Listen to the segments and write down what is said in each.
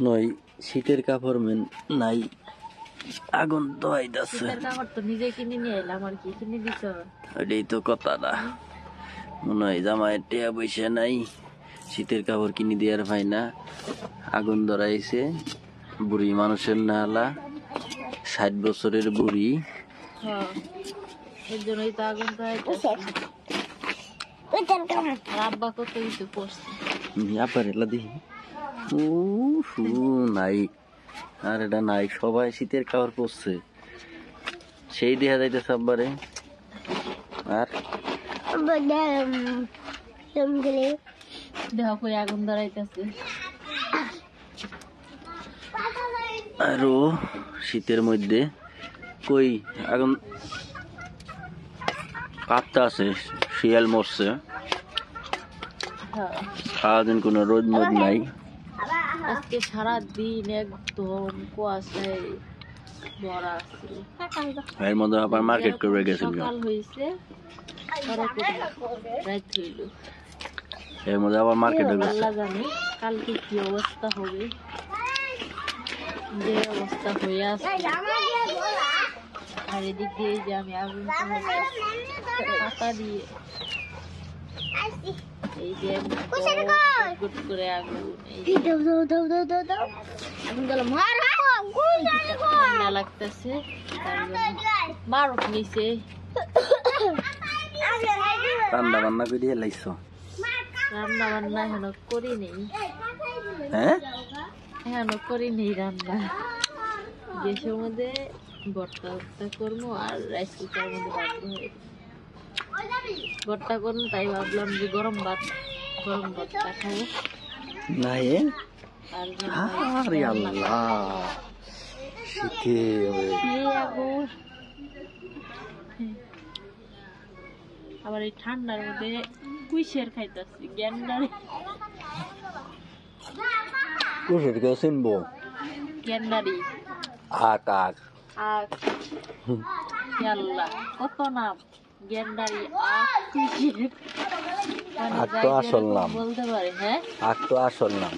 নয় শীতের কাপড় মেন নাই আগুন তো আইতাছে শীতের কাপড় তো নিজে কিনে নিয়ে এলাম আর কি কিনে দিছ এটাই তো কথাটা মনে হয় জামাইয়ের টেয়া পয়সা নাই শীতের কাপড় কিনে দেওয়ার ভাই না আগুন ধরাইছে বুড়ি মানুষের নালা 60 বছরের বুড়ি এর জন্যই তো আগুন তো আব্বা কত কিছু করছে দেখি নাই আর এটা নাই সবাই শীতের কাপড় পরছে সেই দেখা যাইতেছে আব্বারে আর দেহ কই আগুন ধরাইতেছে আরো শীতের মধ্যে কই আগুন কাঁপতে আছে শিয়াল মরছে সারাদিন কোনো রোদ মোদ নাই আজকে সারাদিন একদম কুয়াশায় ভরা আছে এর মধ্যে আবার মার্কেট করে গেছিল সকাল হয়েছে রাত হইল এর মধ্যে আবার মার্কেটে গেছে আল্লাহ জানে কালকে কি অবস্থা হবে যে অবস্থা হয়ে আছে আর এদিক দিয়ে যে আমি আগুন পাতা দিয়ে এই যে গুট করে আগুন ঠান্ডা লাগতেছে বারফ নিচে রান্না বান্না করে লাইছো রান্না বান্না এখনো করি নেই এখনো করি নেই রান্না গ্যাসের মধ্যে ভর্তা করবো আর রাইস কুকারের মধ্যে রাখবো ভর্তা করুন তাই ভাবলাম যে গরম ভর্তা খাবো আবার এই ঠান্ডার মধ্যে কুইশের খাইতেছি গ্যান্ডারি গ্যান্ডারি আক কত নাম গ্যান্ডারি কুইশের আক তো আসল নাম বলতে পারে হ্যাঁ আক তো আসল নাম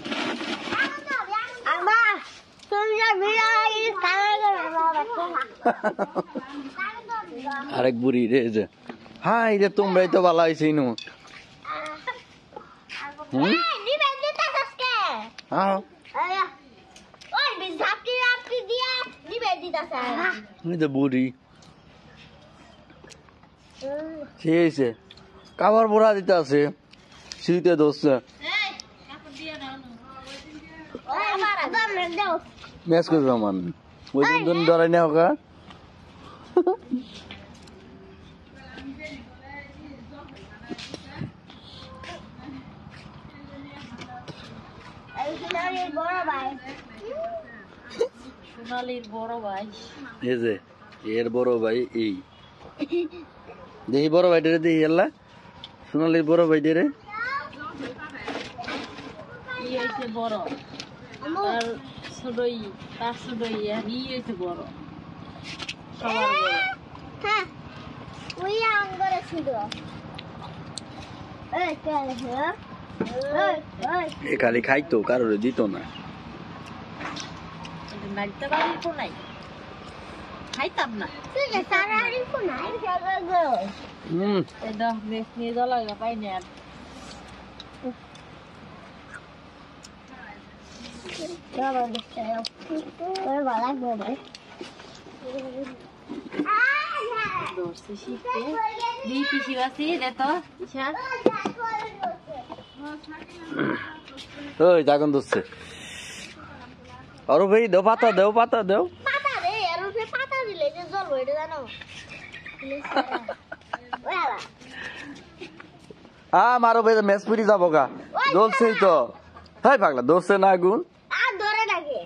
আরেক বুড়ি রে যে হাই রে তোমরাই তো ভালো হয়েছে নু বুড়ি সে কাবার বোড়া দিতে আছে শীতে ধরছে ম্যাচ করবে আমার ওই দিন ডরাই না ওকা সোনালির বড় ভাই এই যে এর বড় ভাই এই দেখি বড় ভাইটা রে দেখি এল্লা সোনালির বড় ভাইটা রে ই হইছে বড় আর ছোটই তার ছোটই ই হইছে বড় সবার বড় হ্যাঁ ওই আঙ্গুরে ছিল এই কালে এ খালি খাইতো কারোর দিত না নাইতে বাড়ি কো নাই খাইতাম না তুই যে সারারি কো নাই সবাই গো এই দাও মেস নিয়ে যাওয়া লাগা পাই না আর বাবা দেখতে ওই বালা গো ভাই দোস্ত শিখতে দিই পিছি বাসি দে তো ইশা ওই দাগন দোস্তে আরো ভাই দেও পাতা দেও পাতা রে আর ওই পাতা দিলে যে জল হইতে জানো মারো ভাই মেস পুরি যাবো গা জ্বলছেই তো হাই পাগলা ধরছে না আগুন আর ধরে লাগে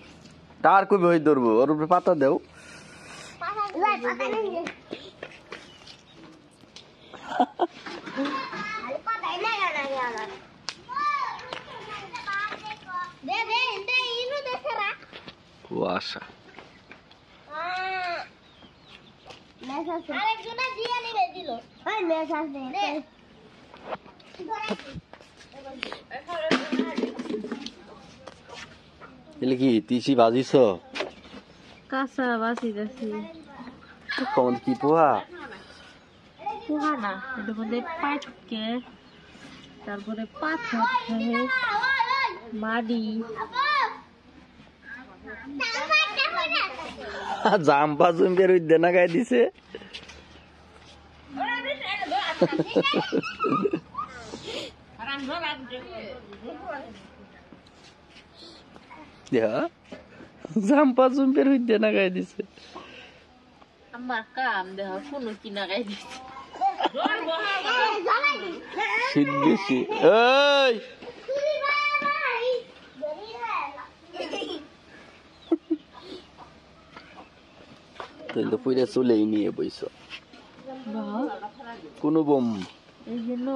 তার কই হই ধরবো ওর উপরে পাতা দেও পাতা নেই আরে পাতা নাই না দে ইনু দেখরা কুয়াশা মেসাজ আরেকজনা দিয়া নিবে দিল ওই মেসাজ দে এলে কি তিসি ভাজিছ কাঁচা বাসি যাচ্ছি কমন কি পোহা পোহা না এটার মধ্যে পাটকে তারপরে পাথর থাকে মাটি জাম্পা জুম্পের উদ্যানা গায়ে দিছে জাম্পা জুম্পের উদ্যানা গায়ে দিছে আমার কাম দেহ কোনো কিনা গাই দিচ্ছে শীত বেশি এই তাহলে পুরা চলেই নিয়ে বইছ কোন বোম এই জন্য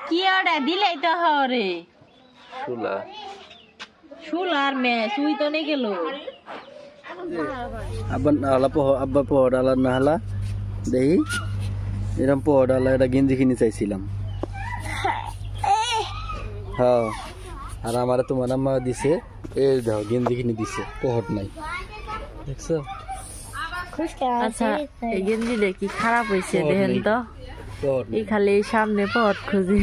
কি ওটা দিলেই তো হরে শুলা শুলার মে সুই তো নেই গেল আব্বা পোহ ডালা না হালা দেখি এরকম পোহ ডালা এটা গেঞ্জি কিনে চাইছিলাম হ্যাঁ আর আমার তোমার আম্মা দিছে এই দাও গেঞ্জি কিনে দিছে পোহট নাই দেখছো আচ্ছা এই গেঞ্জি দেখি খারাপ হয়েছে পহট দেখেন নেই। তো পোহট এই খালি সামনে পথ খুঁজে